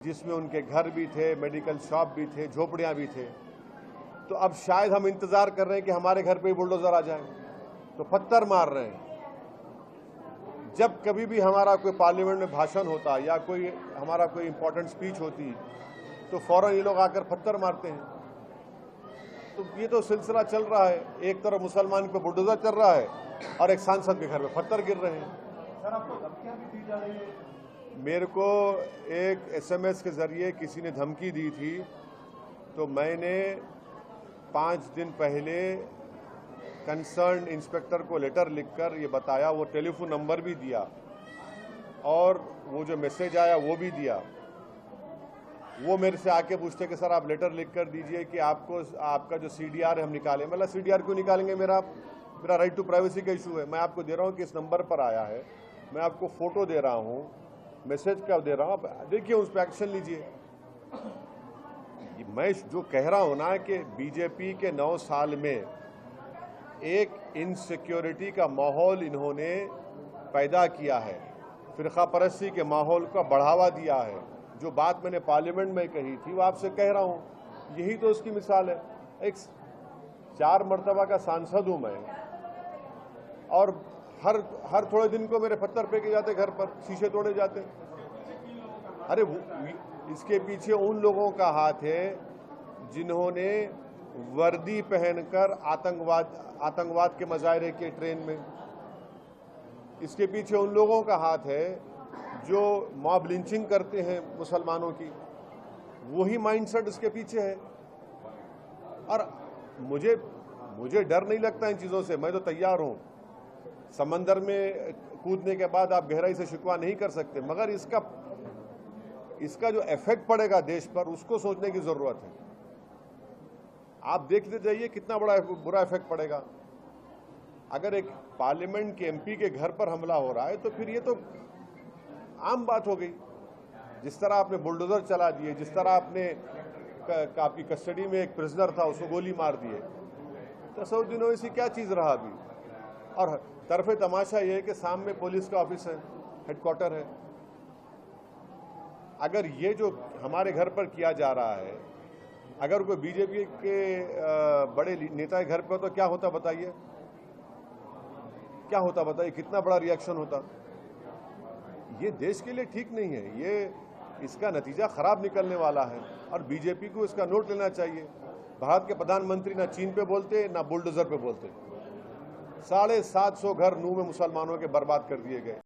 जिसमें उनके घर भी थे, मेडिकल शॉप भी थे, झोपड़ियां भी थे। तो अब शायद हम इंतजार कर रहे हैं कि हमारे घर पे ही बुलडोजर आ जाए, तो पत्थर मार रहे हैं। जब कभी भी हमारा कोई पार्लियामेंट में भाषण होता या कोई हमारा कोई इंपॉर्टेंट स्पीच होती तो फौरन ये लोग आकर पत्थर मारते हैं। तो ये तो सिलसिला चल रहा है, एक तरफ मुसलमान पे बुलडोजर चल रहा है और एक सांसद के घर में पत्थर गिर रहे हैं। सर, आपको धमकियां भी दी जा रही है? मेरे को एक एसएमएस के जरिए किसी ने धमकी दी थी, तो मैंने 5 दिन पहले कंसर्न इंस्पेक्टर को लेटर लिखकर ये बताया, वो टेलीफोन नंबर भी दिया और वो जो मैसेज आया वो भी दिया। वो मेरे से आके पूछते कि सर आप लेटर लिख कर दीजिए कि आपका जो सीडीआर है हम निकालें। मतलब सीडीआर क्यों निकालेंगे, मेरा राइट टू प्राइवेसी का इशू है। मैं आपको दे रहा हूँ कि इस नंबर पर आया है, मैं आपको फोटो दे रहा हूँ, मैसेज क्या दे रहा हूँ, आप देखिए उस पर एक्शन लीजिए। मैं जो कह रहा हूँ ना कि बीजेपी के 9 साल में एक इनसिक्योरिटी का माहौल इन्होंने पैदा किया है, फिरका परस्ती के माहौल का बढ़ावा दिया है। जो बात मैंने पार्लियामेंट में कही थी वो आपसे कह रहा हूँ, यही तो उसकी मिसाल है। एक 4 मरतबा का सांसद हूँ मैं, और हर थोड़े दिन को मेरे पत्थर फेंके जाते, घर पर शीशे तोड़े जाते। अरे इसके पीछे उन लोगों का हाथ है जिन्होंने वर्दी पहनकर आतंकवाद के मुजाहरे किए ट्रेन में। इसके पीछे उन लोगों का हाथ है जो मॉब लिंचिंग करते हैं मुसलमानों की, वही माइंडसेट इसके पीछे है। और मुझे डर नहीं लगता इन चीज़ों से, मैं तो तैयार हूँ। समंदर में कूदने के बाद आप गहराई से शिकवा नहीं कर सकते, मगर इसका जो इफेक्ट पड़ेगा देश पर, उसको सोचने की ज़रूरत है। आप देखते जाइए कितना बड़ा बुरा इफेक्ट पड़ेगा। अगर एक पार्लियामेंट के एमपी के घर पर हमला हो रहा है तो फिर ये तो आम बात हो गई। जिस तरह आपने बुलडोजर चला दिए, जिस तरह आपकी कस्टडी में एक प्रिजनर था उसको गोली मार दिए, तो 100 दिनों ऐसी क्या चीज़ रहा अभी। और तरफे तमाशा ये है कि सामने पुलिस का ऑफिस है, हेडक्वार्टर है। अगर ये जो हमारे घर पर किया जा रहा है, अगर कोई बीजेपी के बड़े नेता के घर पर, तो क्या होता बताइए, क्या होता बताइए, कितना बड़ा रिएक्शन होता। ये देश के लिए ठीक नहीं है, ये इसका नतीजा खराब निकलने वाला है और बीजेपी को इसका नोट लेना चाहिए। भारत के प्रधानमंत्री ना चीन पे बोलते ना बुलडोजर पे बोलते। 750 घर नूह में मुसलमानों के बर्बाद कर दिए गए।